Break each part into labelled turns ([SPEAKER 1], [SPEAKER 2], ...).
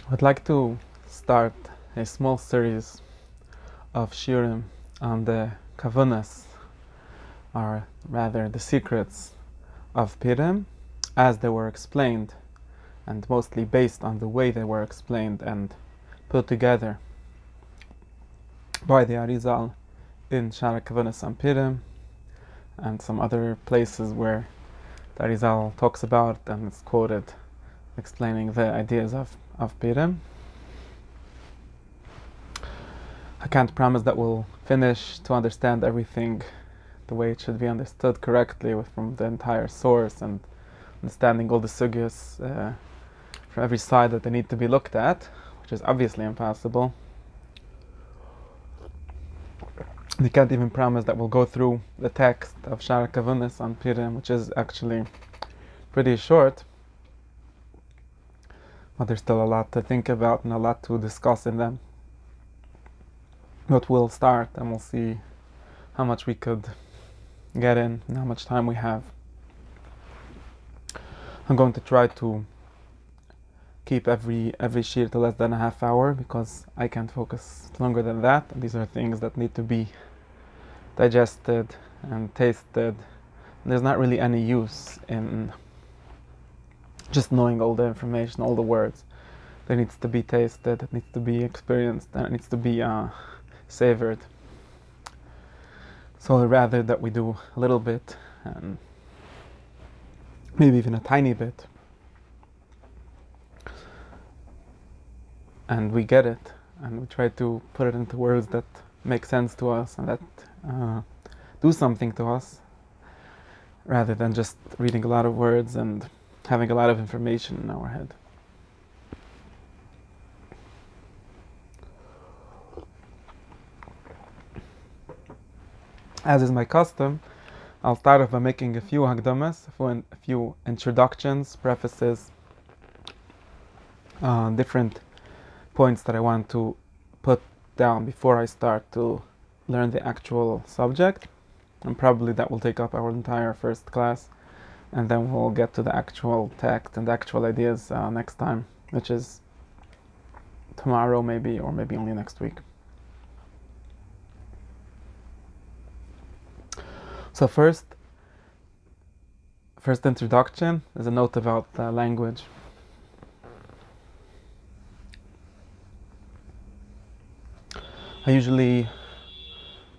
[SPEAKER 1] I'd like to start a small series of Shiurim on the Kavanos, or rather the secrets of Purim, as they were explained, and mostly based on the way they were explained and put together by the Arizal in Shara Kavanos on Purim, and some other places where the Arizal talks about and it's quoted explaining the ideas of Purim. I can't promise that we'll finish to understand everything the way it should be understood correctly from the entire source and understanding all the sugyas from every side that they need to be looked at, which is obviously impossible. We can't even promise that we'll go through the text of Shara Kavanos on Purim, which is actually pretty short, but there's still a lot to think about and a lot to discuss in them. But we'll start and we'll see how much we could get in and how much time we have. I'm going to try to keep every shiur to less than a half hour because I can't focus longer than that. And these are things that need to be digested and tasted. There's not really any use in just knowing all the information, all the words. There needs to be tasted, it needs to be experienced, and it needs to be savored. So I'd rather that we do a little bit, and maybe even a tiny bit, and we get it, and we try to put it into words that make sense to us and that do something to us, rather than just reading a lot of words and having a lot of information in our head. As is my custom, I'll start off by making a few hagdamas, a few introductions, prefaces, different points that I want to put down before I start to learn the actual subject. And probably that will take up our entire first class, and then we'll get to the actual text and the actual ideas next time, which is tomorrow maybe, or maybe only next week. So first introduction is a note about language. I usually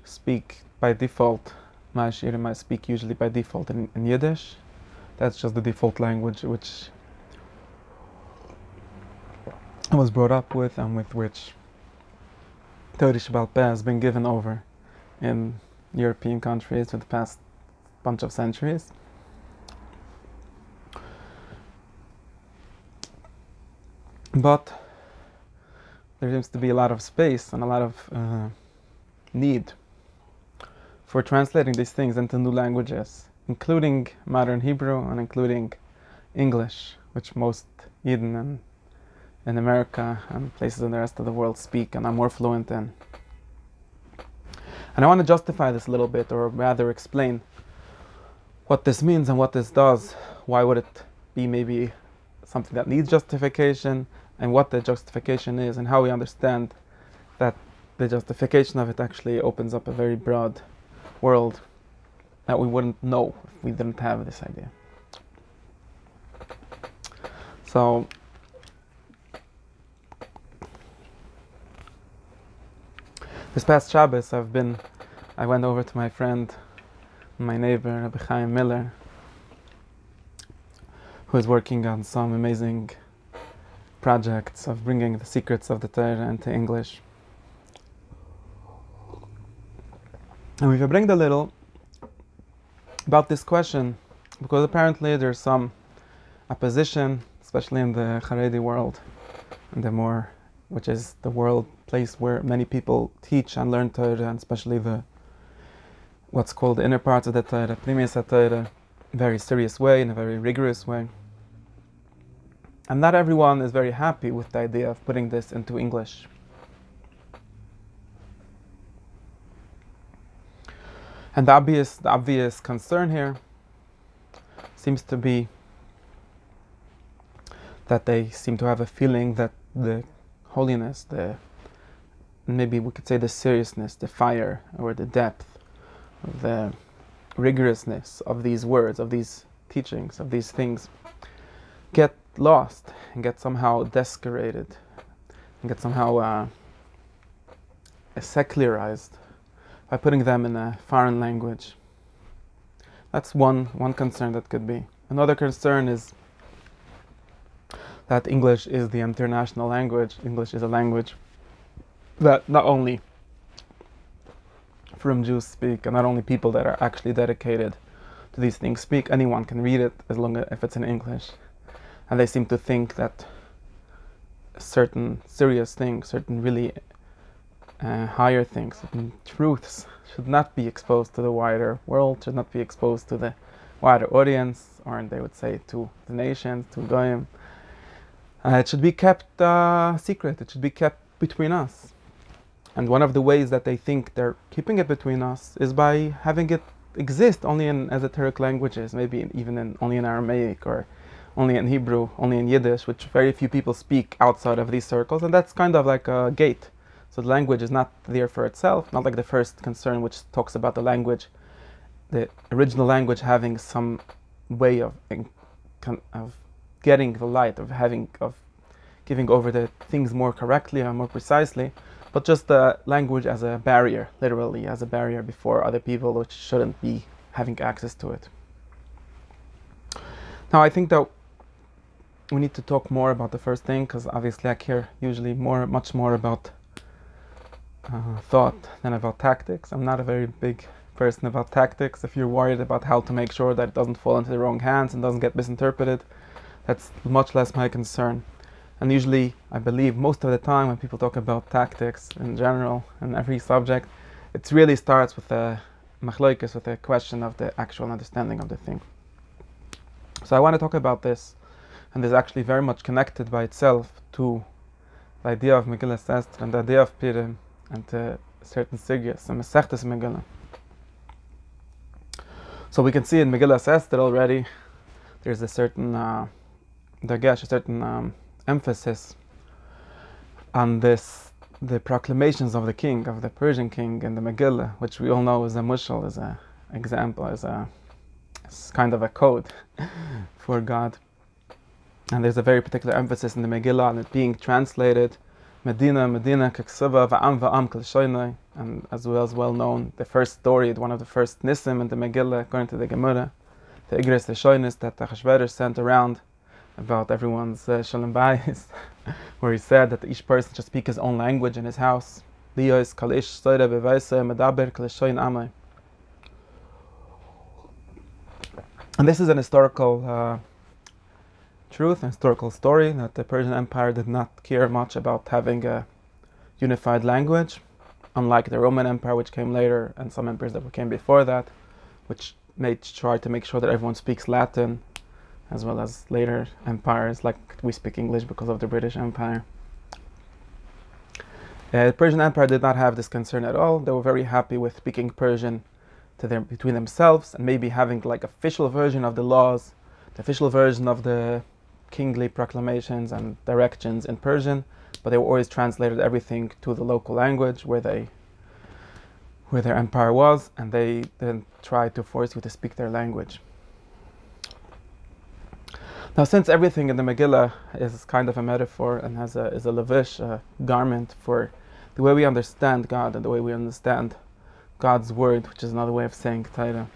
[SPEAKER 1] speak by default, my shiurim I speak usually by default in Yiddish. That's just the default language which I was brought up with and with which Torah Shabbal Peh has been given over in European countries for the past bunch of centuries. But there seems to be a lot of space and a lot of need for translating these things into new languages, including modern Hebrew and including English, which most Yidden in America and places in the rest of the world speak and are more fluent in. And I want to justify this a little bit, or rather explain what this means and what this does. Why would it be maybe something that needs justification, and what the justification is, and how we understand that the justification of it actually opens up a very broad world that we wouldn't know if we didn't have this idea. So this past Shabbos I went over to my friend, my neighbor, Rabbi Chaim Miller, who is working on some amazing projects of bringing the secrets of the Torah into English. And we've bring a little about this question, because apparently there's some opposition, especially in the Haredi world, and which is the place where many people teach and learn Torah, and especially what's called the inner parts of the Torah, Pnimius Torah, very serious way, in a very rigorous way. And not everyone is very happy with the idea of putting this into English. And the obvious concern here seems to be that they seem to have a feeling that the holiness, maybe we could say the seriousness, the fire, or the depth, the rigorousness of these words, of these teachings, of these things, get lost and get somehow desecrated and get somehow secularized by putting them in a foreign language. That's one concern that could be. Another concern is that English is the international language. English is a language that not only Purim Jews speak, and not only people that are actually dedicated to these things speak. Anyone can read it as long as if it's in English. And they seem to think that certain serious things, certain really higher things, certain truths should not be exposed to the wider world, should not be exposed to the wider audience, or they would say to the nations, to Goyim. It should be kept secret, it should be kept between us. And one of the ways that they think they're keeping it between us is by having it exist only in esoteric languages, maybe only in Aramaic, or only in Hebrew, only in Yiddish, which very few people speak outside of these circles, and that's kind of like a gate. So the language is not there for itself, not like the first concern which talks about the language, the original language having some way of getting the light, of giving over the things more correctly or more precisely, but just the language as a barrier, literally as a barrier before other people which shouldn't be having access to it. Now I think that we need to talk more about the first thing, because obviously I care usually much more about thought than about tactics. I'm not a very big person about tactics. If you're worried about how to make sure that it doesn't fall into the wrong hands and doesn't get misinterpreted, that's much less my concern. And usually, I believe most of the time when people talk about tactics in general and every subject, it really starts with a machloikes, with a question of the actual understanding of the thing. So I want to talk about this, and this is actually very much connected by itself to the idea of Megillas Esther and the idea of Purim and certain sigyas and Masechtas Megillah. So we can see in Megillas Esther already there's a certain emphasis on the proclamations of the king, of the Persian king in the Megillah, which we all know is a mushal, is an example, is kind of a code for God. And there's a very particular emphasis in the Megillah on it being translated Medina, Keksiva, Va'am Kol Shoynai, and as well known, the first story, one of the first Nisim in the Megillah, according to the Gemara, the Igris the Shoynis that Achashverosh sent around about everyone's Shalom Bayis, where he said that each person should speak his own language in his house. Liyos Kalish Soira Bevaisa Medaber Kol Shoyn Amai. And this is an historical truth, an historical story, that the Persian Empire did not care much about having a unified language, unlike the Roman Empire, which came later, and some empires that came before that, which tried to make sure that everyone speaks Latin, as well as later empires, like we speak English because of the British Empire. The Persian Empire did not have this concern at all. They were very happy with speaking Persian between themselves, and maybe having like official version of the laws, the official version of the kingly proclamations and directions in Persian, but they were always translated everything to the local language where their empire was, and they then tried to force you to speak their language. Now, since everything in the Megillah is kind of a metaphor and is a levish, a garment for the way we understand God and the way we understand God's word, which is another way of saying Torah,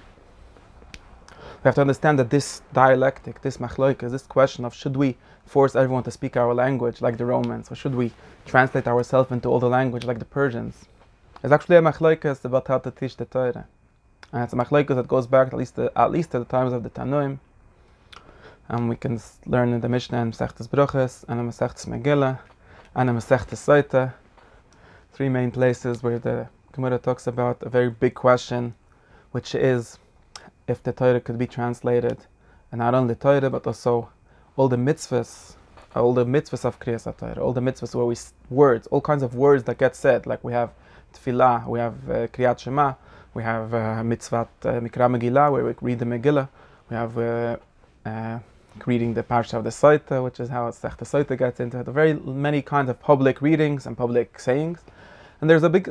[SPEAKER 1] we have to understand that this dialectic, this machloikas, this question of should we force everyone to speak our language like the Romans, or should we translate ourselves into all the language like the Persians, is actually a machloikas about how to teach the Torah. And it's a machloikas that goes back at least to the times of the Tanoim. And we can learn in the Mishnah and Masechtas Bruchos and in Masechtas Megillah and in Masechtas Soita, three main places where the Gemara talks about a very big question, which is if the Torah could be translated, and not only Torah but also all the mitzvahs of Kriyas Torah, all the mitzvahs where all kinds of words that get said, like we have Tefillah, we have Kriyat Shema, we have Mitzvat Mikra Megillah, where we read the Megillah, we have reading the Parsha of the Soita, which is how Sech the Soita gets into it. Very many kinds of public readings and public sayings. And there's a big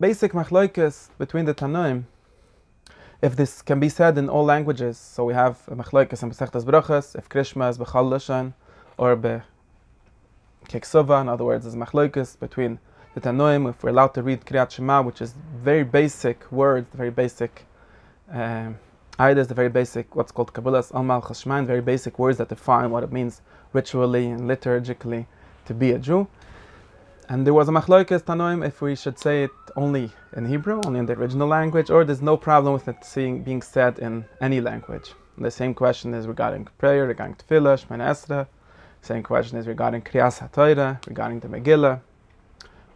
[SPEAKER 1] basic machlokes between the Tanoim, if this can be said in all languages. So we have a machlokes in Masechtas Brachas, if Krishma is b'chal lashon or b'keksova. In other words, there's machlokes between the Tanoim if we're allowed to read Kriyat Shema, which is very basic words, very basic ideas, the very basic, what's called Kabbalah's Almal Chashman, very basic words that define what it means ritually and liturgically to be a Jew. And there was a machlokes Tanoim if we should say it only in Hebrew, only in the original language, or there's no problem with it being said in any language. And the same question is regarding prayer, regarding Tefillah, Shemona Esrei. Same question is regarding Kriyas HaTorah, regarding the Megillah,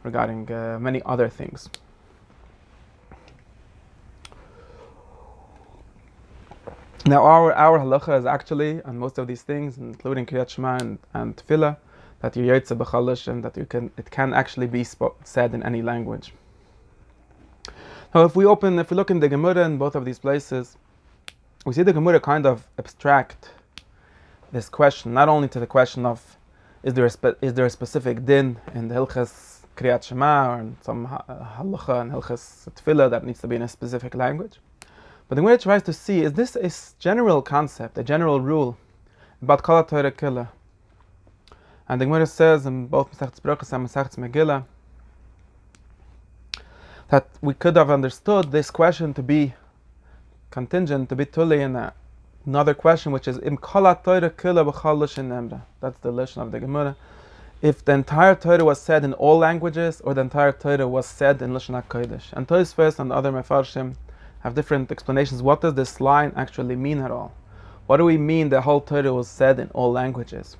[SPEAKER 1] regarding many other things. Now our halacha is actually on most of these things, including Kriyat Shema and Tefillah, that you yotze b'chal lashon, that it can actually be said in any language. Now if we look in the Gemara in both of these places, we see the Gemara kind of abstract this question, not only to the question of is there a specific din in the Hilchas Kriyat Shema or in some halacha and Hilchas Tefillah that needs to be in a specific language, but the Gemara tries to see, is this a general concept, a general rule about Kol HaTorah Kila? And the Gemara says in both Masechtas Brachos and Masechtas Megillah that we could have understood this question to be contingent, to be tuli in another question, which is Im Kol HaTorah Kila b'chal lashon nemra. That's the lashon of the Gemara. If the entire Torah was said in all languages, or the entire Torah was said in Lashon HaKodesh. And Tosfos and the other Mefarshim have different explanations. What does this line actually mean at all? What do we mean the whole Torah was said in all languages?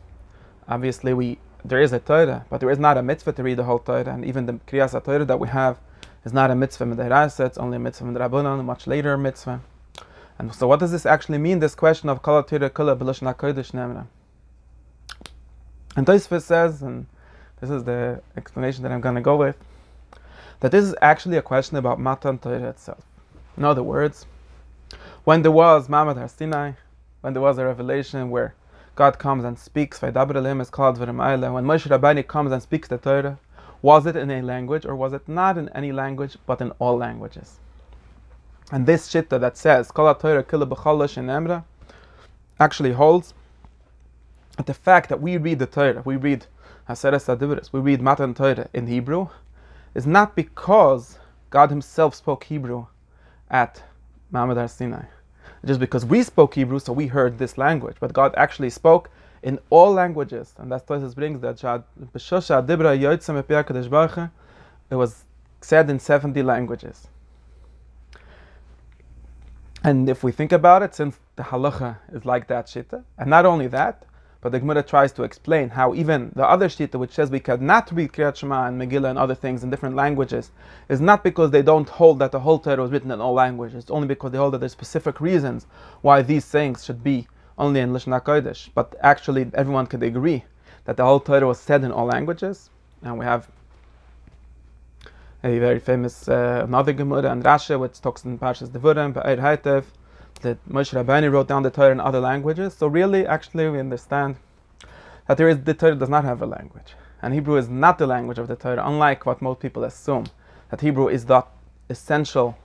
[SPEAKER 1] Obviously, there is a Torah, but there is not a mitzvah to read the whole Torah, and even the Kriyas HaTorah that we have is not a mitzvah mid'oraisa, it's only a mitzvah midrabanan, a much later mitzvah. And so what does this actually mean, this question of Kol HaTorah Kula b'Lashon HaKodesh Nemra? And Tosfos says, and this is the explanation that I'm going to go with, that this is actually a question about Matan Torah itself. In other words, when there was Ma'amad Har Sinai, when there was a revelation where God comes and speaks, when Moshe Rabbeinu comes and speaks the Torah, was it in a language or was it not in any language but in all languages? And this shitta that says Kol HaTorah Kila b'chal lashon nemra actually holds that the fact that we read the Torah, we read Haseres HaDibros, we read Matan Torah in Hebrew, is not because God Himself spoke Hebrew at Ma'amad Har Sinai. Just because we spoke Hebrew, so we heard this language, but God actually spoke in all languages, and that's Tosfos brings that it was said in 70 languages. And if we think about it, since the halacha is like that shita, and not only that, but the Gemara tries to explain how even the other shita, which says we cannot read Kriyat Shema and Megillah and other things in different languages, is not because they don't hold that the whole Torah was written in all languages. It's only because they hold that there's specific reasons why these sayings should be only in Lashon HaKodesh. But actually, everyone could agree that the whole Torah was said in all languages. And we have a very famous another Gemara and Rashi, which talks in Parshas Devarim, Be'er Haitev, that Moshe Rabbeinu wrote down the Torah in other languages. So really, actually, we understand that the Torah does not have a language. And Hebrew is not the language of the Torah, unlike what most people assume, that Hebrew is the essential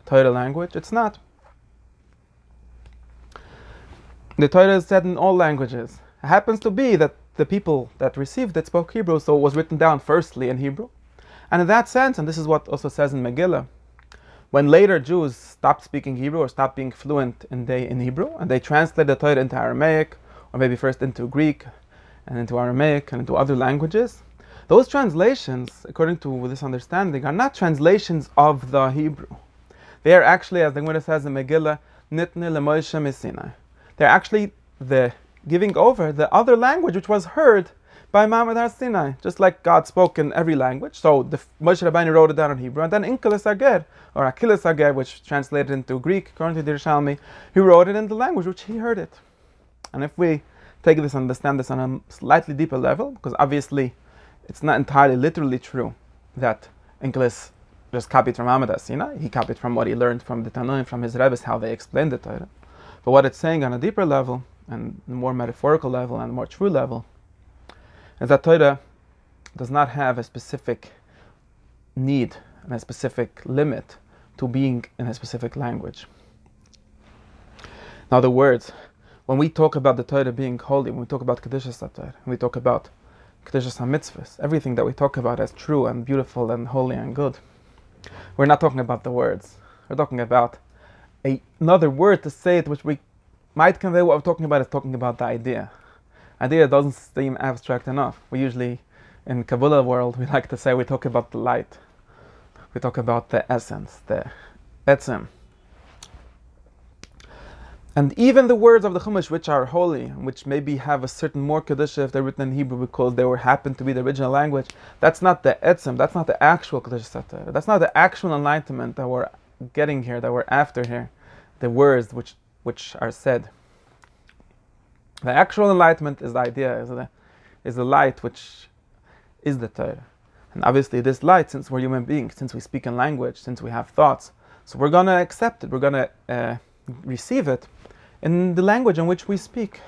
[SPEAKER 1] Torah language. It's not. The Torah is said in all languages. It happens to be that the people that received it spoke Hebrew, so it was written down firstly in Hebrew. And in that sense, and this is what also says in Megillah, when later Jews stopped speaking Hebrew or stopped being fluent in Hebrew, and they translated the Torah into Aramaic, or maybe first into Greek, and into Aramaic, and into other languages, those translations, according to this understanding, are not translations of the Hebrew. They are actually, as the Gemara says in Megillah, Nitne leMoshe Sinai. They're actually the giving over the other language which was heard by Ma'amad Har Sinai, just like God spoke in every language. So the Moshe Rabbeinu wrote it down in Hebrew, and then Inkeles Ager, or Akilis Ager, which translated into Greek, according to the Yerushalmi, he wrote it in the language which he heard it. And if we take this and understand this on a slightly deeper level, because obviously it's not entirely literally true that Inkeles just copied from Ma'amad Har Sinai, he copied from what he learned from the Tanoim, from his Rebbe's, how they explained the Torah. But what it's saying on a deeper level and the more metaphorical level and the more true level, is that Torah does not have a specific need and a specific limit to being in a specific language. In other words, when we talk about the Torah being holy, when we talk about Kedushas HaTorah, when we talk about Kedushas HaMitzvahs, everything that we talk about as true and beautiful and holy and good, we're not talking about the words. We're talking about another word to say it, which we might convey what we're talking about is talking about the idea. Idea doesn't seem abstract enough. We usually, in Kabbalah world, we like to say we talk about the light. We talk about the essence, the etzem. And even the words of the Chumash, which are holy, which maybe have a certain more Kedusha if they're written in Hebrew because they happen to be the original language, that's not the etzem, that's not the actual Kedushas HaTorah. That's not the actual enlightenment that we're getting here, that we're after here, the words which are said. The actual enlightenment is the idea, is the light which is the Torah. And obviously this light, since we're human beings, since we speak in language, since we have thoughts, so we're going to accept it, we're going to receive it in the language in which we speak.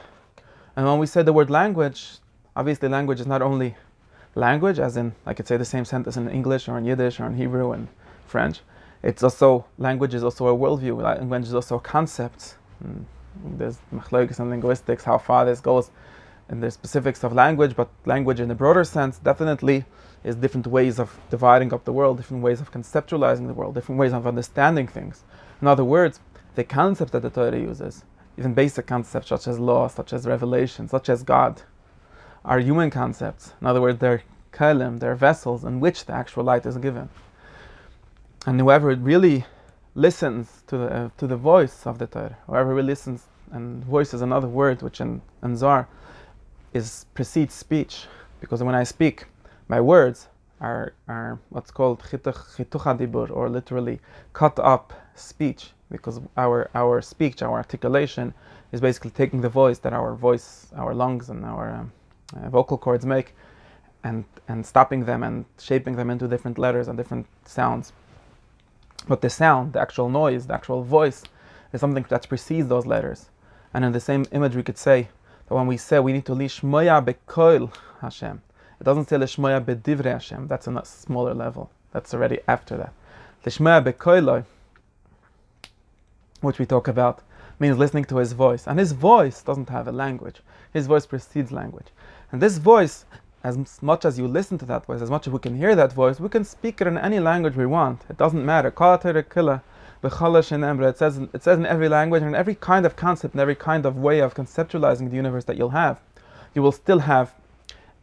[SPEAKER 1] And when we say the word language, obviously language is not only language, as in I could say the same sentence in English or in Yiddish or in Hebrew and French. It's also, language is also a worldview, language is also concepts. There's machlokes and linguistics, how far this goes in the specifics of language, but language in a broader sense definitely is different ways of dividing up the world, different ways of conceptualizing the world, different ways of understanding things. In other words, the concepts that the Torah uses, even basic concepts such as law, such as revelation, such as God, are human concepts. In other words, they're kalim, they're vessels in which the actual light is given. And whoever really listens to the voice of the Torah, whoever really listens, and voice is another word which in Zohar precedes speech, because when I speak, my words are what's called chituch hadibur, or literally cut up speech, because our speech, our articulation, is basically taking the voice that our lungs and our vocal cords make, and stopping them and shaping them into different letters and different sounds. But the sound, the actual noise, the actual voice, is something that precedes those letters. And in the same image, we could say that when we say we need to lishmoya bekoil Hashem, it doesn't say lishmoya bedivrei Hashem. That's on a smaller level. That's already after that. Lishmoya bekoiloi, which we talk about, means listening to His voice. And His voice doesn't have a language. His voice precedes language. And this voice, as much as you listen to that voice, as much as we can hear that voice, we can speak it in any language we want. It doesn't matter. It says in every language and in every kind of concept and every kind of way of conceptualizing the universe that you'll have, you will still have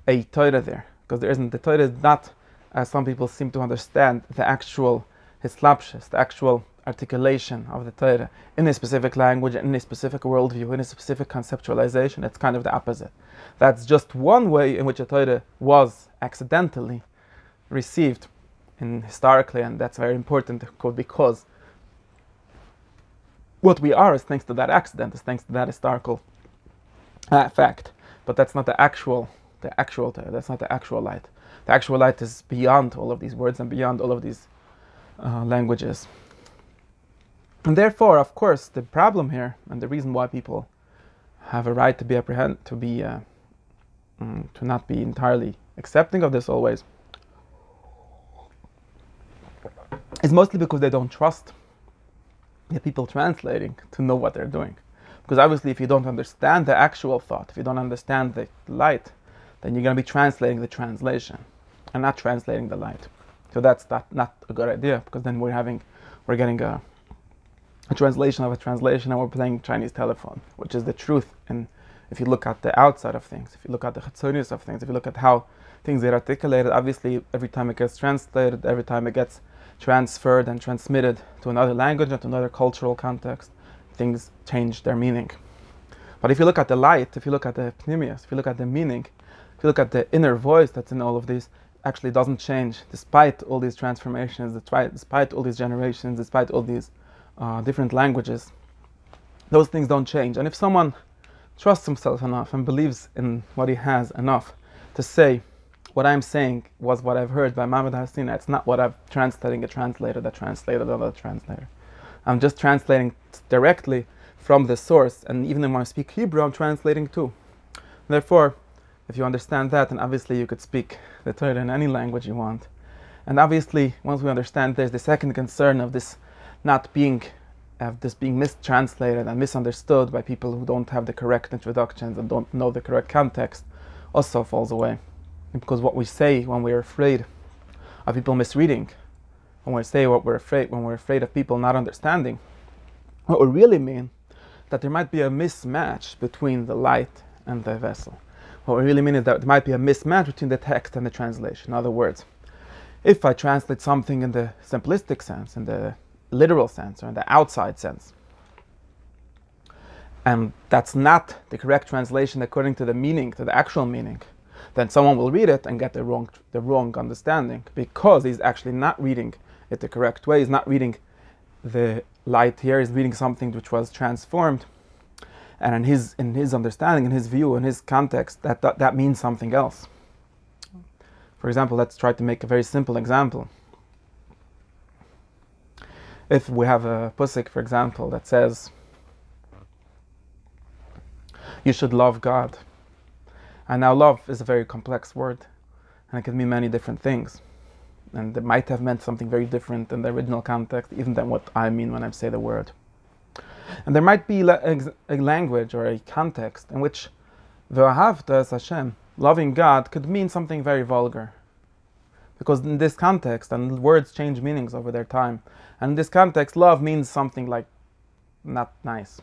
[SPEAKER 1] a Torah there. Because the Torah is not, as some people seem to understand, the actual hislapshus, the actual articulation of the Torah in a specific language, in a specific worldview, in a specific conceptualization. It's kind of the opposite. That's just one way in which a Torah was accidentally received historically, and that's very important because what we are is thanks to that accident, is thanks to that historical fact. But that's not the actual Torah. That's not the actual light. The actual light is beyond all of these words and beyond all of these languages. And therefore, of course, the problem here and the reason why people have a right to not be entirely accepting of this always, is mostly because they don't trust the people translating to know what they're doing. Because obviously, if you don't understand the actual thought, if you don't understand the light, then you're going to be translating the translation and not translating the light. So that's not a good idea, because then we're getting a translation of a translation, and we're playing Chinese telephone, which is the truth. And if you look at the outside of things, if you look at the chitzonius of things, if you look at how things get articulated, obviously every time it gets translated, every time it gets transferred and transmitted to another language and to another cultural context, things change their meaning. But if you look at the light, if you look at the pnimius, if you look at the meaning, if you look at the inner voice that's in all of these, actually doesn't change despite all these transformations, despite all these generations, despite all these different languages. Those things don't change. And if someone trusts himself enough and believes in what he has enough to say, what I'm saying was what I've heard by Mohammed Hasina, it's not what I'm translating a translator that translated another translator. I'm just translating directly from the source, and even when I speak Hebrew, I'm translating too. Therefore, if you understand that, then obviously you could speak the Torah in any language you want. And obviously, once we understand, there's the second concern of this not being, of this being mistranslated and misunderstood by people who don't have the correct introductions and don't know the correct context, also falls away. Because what we say when we're afraid of people misreading, when we're afraid of people not understanding, what we really mean that there might be a mismatch between the light and the vessel. What we really mean is that there might be a mismatch between the text and the translation. In other words, if I translate something in the simplistic sense, in the literal sense, or in the outside sense, and that's not the correct translation according to the meaning, to the actual meaning, then someone will read it and get the wrong understanding, because he's actually not reading it the correct way. He's not reading the light here, he's reading something which was transformed, and in his understanding, in his view, in his context, that means something else. For example, let's try to make a very simple example. If we have a pasuk, for example, that says, you should love God. And now love is a very complex word, and it can mean many different things. And it might have meant something very different in the original context, even than what I mean when I say the word. And there might be a language or a context in which V'ahavta es Hashem, loving God, could mean something very vulgar. Because in this context, and words change meanings over their time, and in this context, love means something like not nice.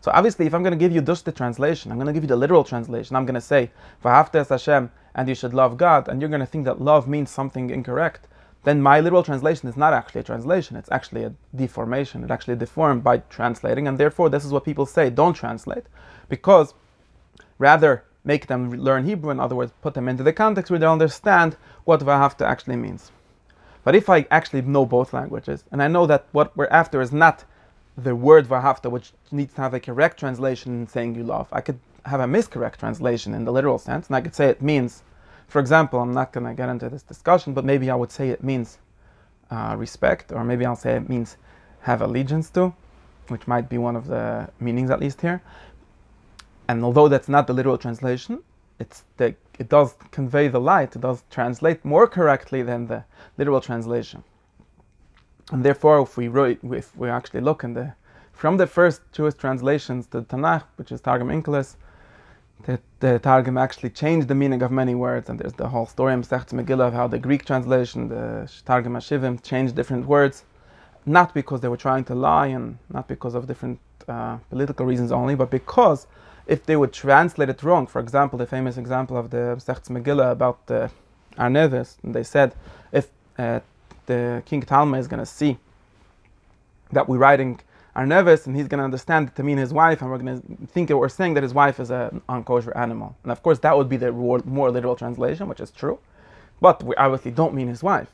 [SPEAKER 1] So obviously, if I'm going to give you just the translation, I'm going to give you the literal translation, I'm going to say, V'ahavta es Hashem, and you should love God, and you're going to think that love means something incorrect, then my literal translation is not actually a translation, it's actually a deformation. It's actually deformed by translating, and therefore this is what people say, don't translate, because rather make them learn Hebrew, in other words, put them into the context where they understand what V'ahavta actually means. But if I actually know both languages, and I know that what we're after is not the word V'ahavta, which needs to have a correct translation saying you love, I could have a miscorrect translation in the literal sense, and I could say it means, for example, I'm not going to get into this discussion, but maybe I would say it means respect, or maybe I'll say it means have allegiance to, which might be one of the meanings at least here. And although that's not the literal translation, it does convey the light, it does translate more correctly than the literal translation. And therefore, if we actually look from the first Jewish translations to the Tanakh, which is Targum Inkelis, the Targum actually changed the meaning of many words, and there's the whole story in Masechet Megillah of how the Greek translation, the Targum Hashivim, changed different words, not because they were trying to lie, and not because of different political reasons only, but because if they would translate it wrong, for example, the famous example of the Masechet Megillah about the Arneves, and they said, if the King Talma is going to see that we're writing Arneves, and he's going to understand it to mean his wife, and we're going to think that we're saying that his wife is an unkosher animal. And of course, that would be the more literal translation, which is true. But we obviously don't mean his wife.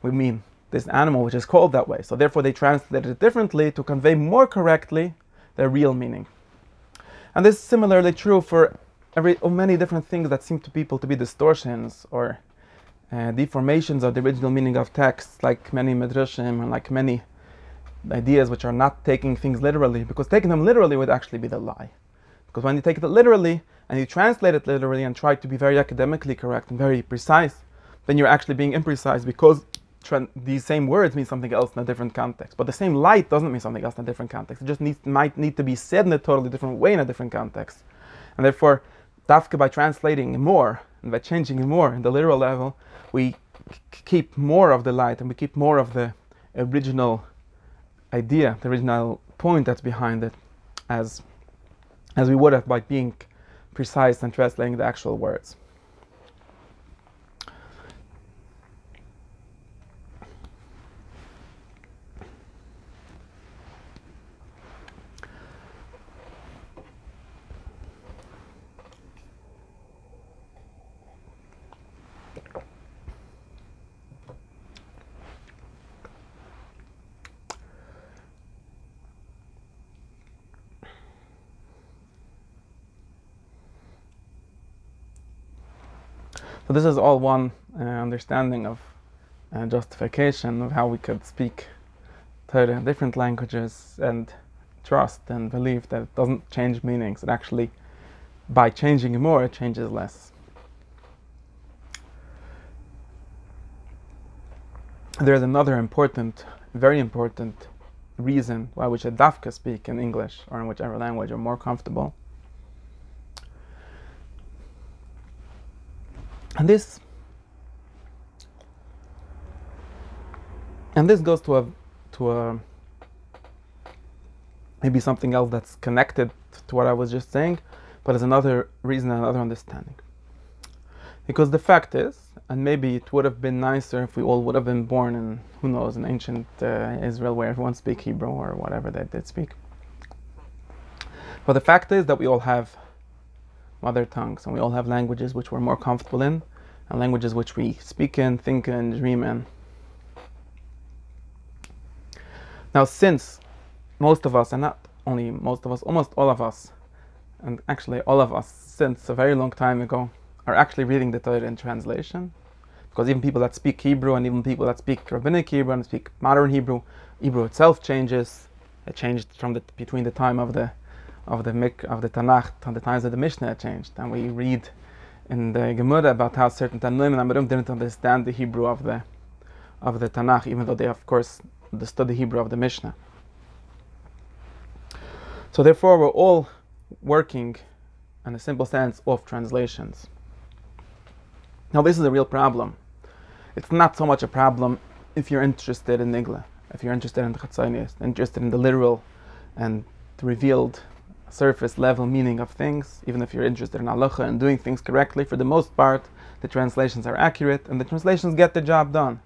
[SPEAKER 1] We mean this animal, which is called that way. So therefore, they translated it differently to convey more correctly the real meaning. And this is similarly true for many different things that seem to people to be distortions or deformations of the original meaning of texts, like many midrashim and like many ideas which are not taking things literally, because taking them literally would actually be the lie. Because when you take it literally and you translate it literally and try to be very academically correct and very precise, then you're actually being imprecise, because these same words mean something else in a different context. But the same light doesn't mean something else in a different context. It just might need to be said in a totally different way in a different context. And therefore, dafka, by translating more and by changing more in the literal level, we keep more of the light and we keep more of the original idea, the original point that's behind it, as we would have by being precise and translating the actual words. So this is all one understanding of justification of how we could speak Torah in different languages and trust and belief that it doesn't change meanings. It actually, by changing more, it changes less. There's another important, very important reason why we should dafka speak in English or in whichever language you're more comfortable. And this goes to a maybe something else that's connected to what I was just saying, but as another reason, another understanding. Because the fact is, and maybe it would have been nicer if we all would have been born in, who knows, in ancient Israel where everyone speak Hebrew or whatever they did speak. But the fact is that we all have mother tongues and we all have languages which we're more comfortable in and languages which we speak in, think in, dream in. Now, since most of us, and not only most of us, almost all of us, and actually all of us since a very long time ago, are actually reading the Torah in translation, because even people that speak Hebrew and even people that speak Rabbinic Hebrew and speak modern Hebrew, Hebrew itself changes. It changed from between the time of the Tanakh and the times of the Mishnah. It changed, and we read in the Gemara about how certain Tanoim and Amorim didn't understand the Hebrew of the Tanakh, even though they of course understood the Hebrew of the Mishnah. So therefore, we're all working, in a simple sense, off translations. Now, this is a real problem. It's not so much a problem if you're interested in Nigla, if you're interested in the Chatzonius, interested in the literal and the revealed surface level meaning of things. Even if you're interested in halacha and doing things correctly, for the most part, the translations are accurate and the translations get the job done.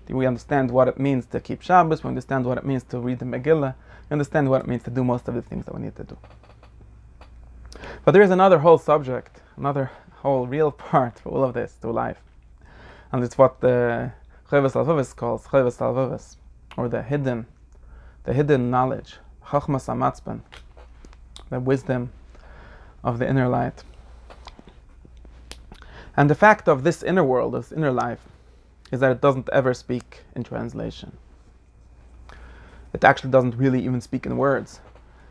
[SPEAKER 1] We understand what it means to keep Shabbos, we understand what it means to read the Megillah, we understand what it means to do most of the things that we need to do. But there is another whole subject, another whole real part for all of this to life. And it's what the Chovas Halvavos calls Chovas Halvavos, or the hidden knowledge, Chachmas HaMatzpan, the wisdom of the inner light. And the fact of this inner world, this inner life, is that it doesn't ever speak in translation. It actually doesn't really even speak in words.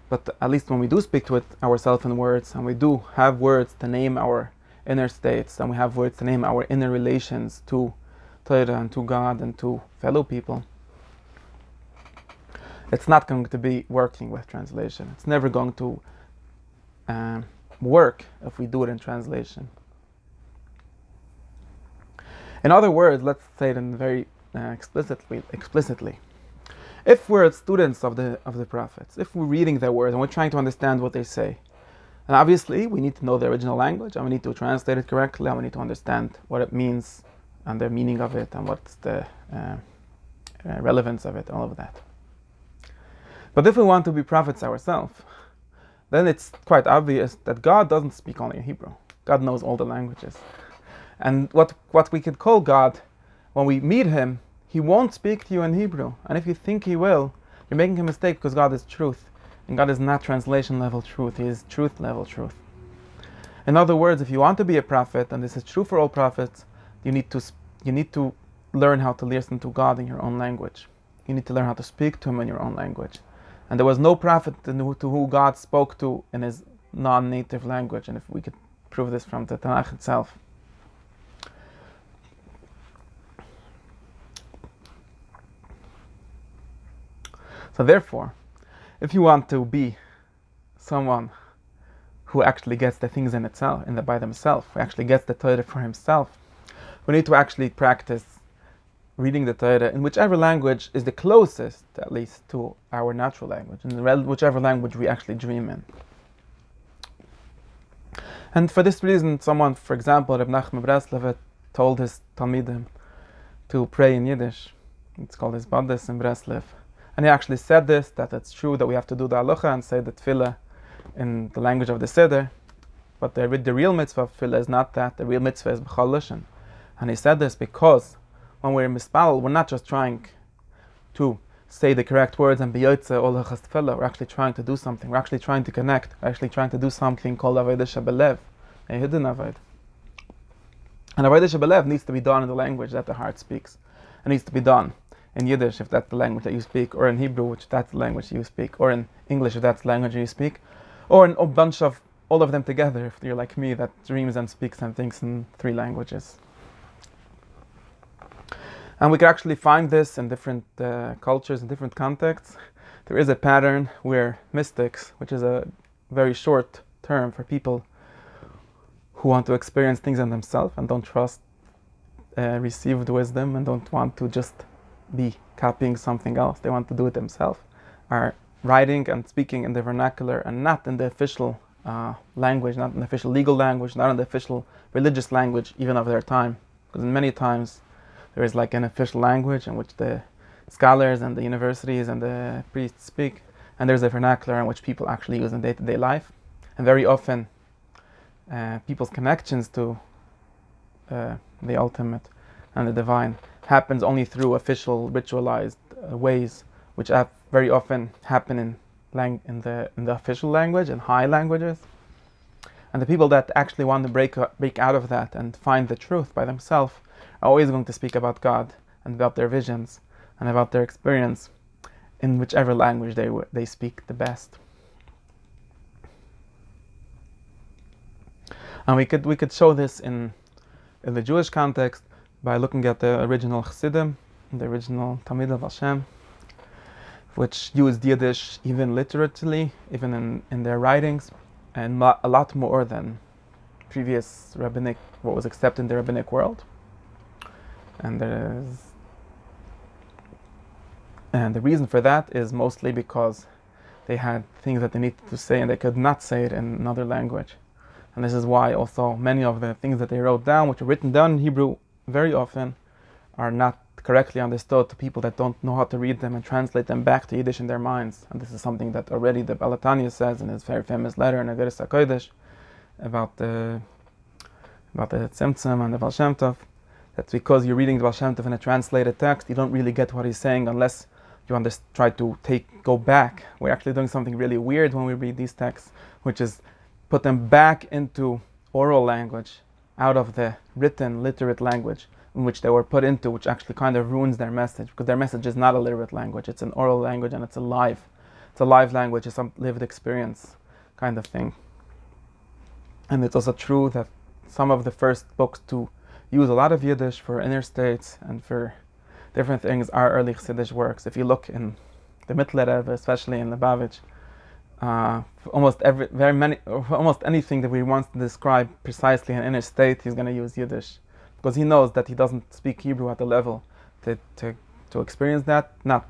[SPEAKER 1] But at least when we do speak to it ourselves in words, and we do have words to name our inner states, and we have words to name our inner relations to Torah and to God and to fellow people, it's not going to be working with translation. It's never going to work if we do it in translation. In other words, let's say it in very explicitly. If we're students of the prophets, if we're reading their words and we're trying to understand what they say, and obviously we need to know the original language and we need to translate it correctly and we need to understand what it means and the meaning of it and what's the relevance of it, all of that. But if we want to be prophets ourselves, then it's quite obvious that God doesn't speak only in Hebrew. God knows all the languages. And what we could call God, when we meet Him, He won't speak to you in Hebrew. And if you think He will, you're making a mistake, because God is truth. And God is not translation level truth, He is truth level truth. In other words, if you want to be a prophet, and this is true for all prophets, you need to learn how to listen to God in your own language. You need to learn how to speak to Him in your own language. And there was no prophet to who God spoke to in his non-native language. And if we could prove this from the Tanakh itself. So therefore, if you want to be someone who actually gets the things by themselves, who actually gets the Torah for himself, we need to actually practice reading the Torah in whichever language is the closest, at least, to our natural language, in whichever language we actually dream in. And for this reason, someone, for example, Reb Nachman Breslev, told his Talmidim to pray in Yiddish. It's called his Badis in Breslev. And he actually said this, that it's true that we have to do the halacha and say the tefillah in the language of the Siddur. But the real mitzvah of tefillah is not that. The real mitzvah is b'chol lashon. And he said this because when we're in mispal, we're not just trying to say the correct words and be yotze olachas tefillah. We're actually trying to do something. We're actually trying to connect. We're actually trying to do something called avodah shebelev, a hidden avodah. And avodah shebelev needs to be done in the language that the heart speaks. It needs to be done in Yiddish, if that's the language that you speak, or in Hebrew, which that's the language you speak, or in English, if that's the language you speak, or in a bunch of all of them together, if you're like me, that dreams and speaks and thinks in 3 languages. And we can actually find this in different cultures, in different contexts. There is a pattern where mystics, which is a very short term for people who want to experience things in themselves and don't trust received wisdom and don't want to just be copying something else, they want to do it themselves, are writing and speaking in the vernacular and not in the official language, not in the official legal language, not in the official religious language even of their time. Because in many times there is like an official language in which the scholars and the universities and the priests speak, and there's a vernacular in which people actually use in day-to-day life. And very often people's connections to the ultimate and the divine happens only through official ritualized ways, which very often happen in the official language and high languages. And the people that actually want to break out of that and find the truth by themselves are always going to speak about God and about their visions and about their experience in whichever language they speak the best. And we could show this in the Jewish context by looking at the original Chassidim, the original Talmidei of Hashem, which used Yiddish even literally, even in their writings, and a lot more than previous rabbinic, what was accepted in the rabbinic world. And the reason for that is mostly because they had things that they needed to say and they could not say it in another language. And this is why also many of the things that they wrote down, which are written down in Hebrew very often, are not correctly understood to people that don't know how to read them and translate them back to Yiddish in their minds. And this is something that already the Baal HaTanya says in his very famous letter in Ageres HaKodesh about the Tzimtzum and the Baal Shem Tov. That's because you're reading the Baal Shem Tov in a translated text, you don't really get what he's saying unless you try to go back. We're actually doing something really weird when we read these texts, which is put them back into oral language, out of the written, literate language in which they were put into, which actually kind of ruins their message, because their message is not a literate language, it's an oral language and it's a live language, it's some lived experience kind of thing. And it's also true that some of the first books to use a lot of Yiddish for inner states and for different things are early Chassidish works. If you look in the Mittler Rebbe, especially in Lubavitch, almost anything that we want to describe precisely an inner state, he's going to use Yiddish, because he knows that he doesn't speak Hebrew at the level to experience that. Not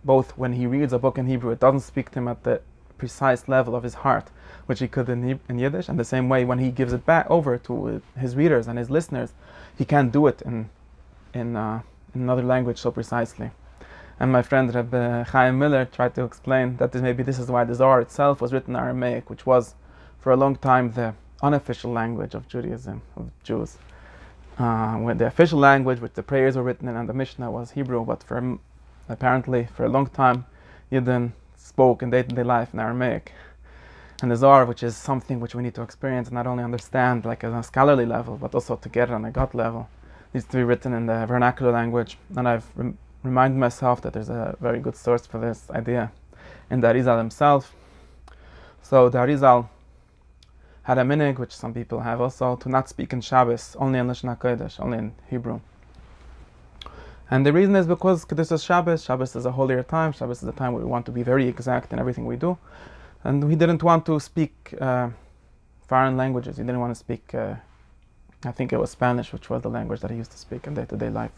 [SPEAKER 1] both when he reads a book in Hebrew, it doesn't speak to him at the precise level of his heart, which he could in Yiddish. And the same way, when he gives it back over to his readers and his listeners, he can't do it in another language so precisely. And my friend Rabbi Chaim Miller tried to explain that maybe this is why the Zohar itself was written in Aramaic, which was for a long time the unofficial language of Judaism, of Jews. When the official language, which the prayers were written in and the Mishnah, was Hebrew, but apparently for a long time Yidden spoke in day-to-day life in Aramaic. And the Zohar, which is something which we need to experience and not only understand like on a scholarly level, but also to get it on a gut level, needs to be written in the vernacular language. And I've reminded myself that there's a very good source for this idea in the Arizal himself. So the Arizal had a minhag, which some people have also, to not speak in Shabbos, only in Lashon HaKodesh, only in Hebrew. And the reason is because this is Shabbos. Shabbos is a holier time. Shabbos is a time where we want to be very exact in everything we do. And he didn't want to speak foreign languages. He didn't want to speak, I think it was Spanish, which was the language that he used to speak in day-to-day life.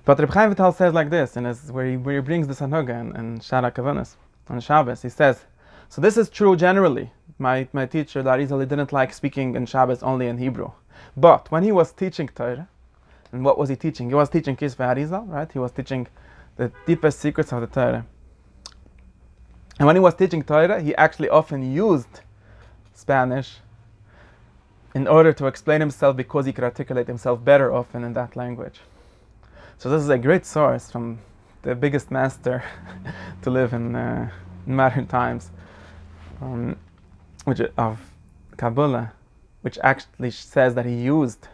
[SPEAKER 1] But Reb Chaim Vital says like this, where he brings this Hanuga in Shara Kavanos on Shabbos. He says, so this is true generally. My teacher, the Arizali, didn't like speaking in Shabbos only in Hebrew. But when he was teaching Torah, and what was he teaching? He was teaching Kisvei Arizal, right? He was teaching the deepest secrets of the Torah. And when he was teaching Torah, he actually often used Spanish in order to explain himself, because he could articulate himself better often in that language. So this is a great source from the biggest master to live in modern times, of Kabbalah, which actually says that he used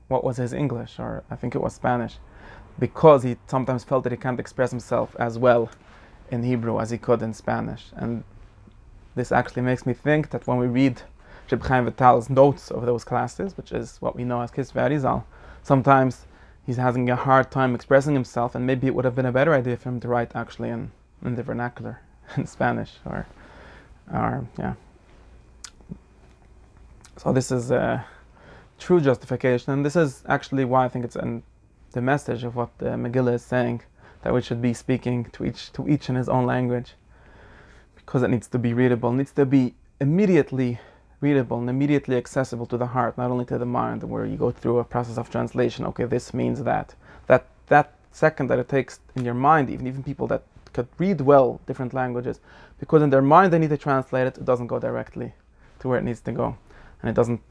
[SPEAKER 1] what was his English, or I think it was Spanish, because he sometimes felt that he can't express himself as well in Hebrew as he could in Spanish. And this actually makes me think that when we read Reb Chaim Vital's notes of those classes, which is what we know as Kisvei Arizal, sometimes he's having a hard time expressing himself, and maybe it would have been a better idea for him to write actually in the vernacular, in Spanish, or yeah. So this is a true justification, and this is actually why I think it's the message of what the Megillah is saying, that we should be speaking to each in his own language, because it needs to be readable, it needs to be immediately readable and immediately accessible to the heart, not only to the mind, where you go through a process of translation. Okay, this means that second that it takes in your mind, even people that could read well different languages, because in their mind they need to translate it, it doesn't go directly to where it needs to go, and it doesn't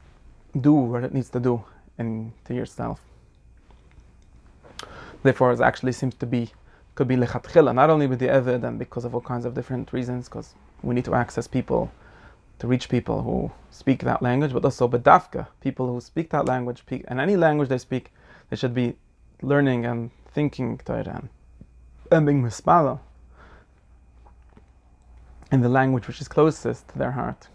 [SPEAKER 1] do what it needs to do into yourself. Therefore, it actually seems to be, could be lechatchila, not only with the Eved and because of all kinds of different reasons, because we need to access people, to reach people who speak that language, but also bedafka, people who speak that language, and any language they speak, they should be learning and thinking Torah and being mispala in the language which is closest to their heart.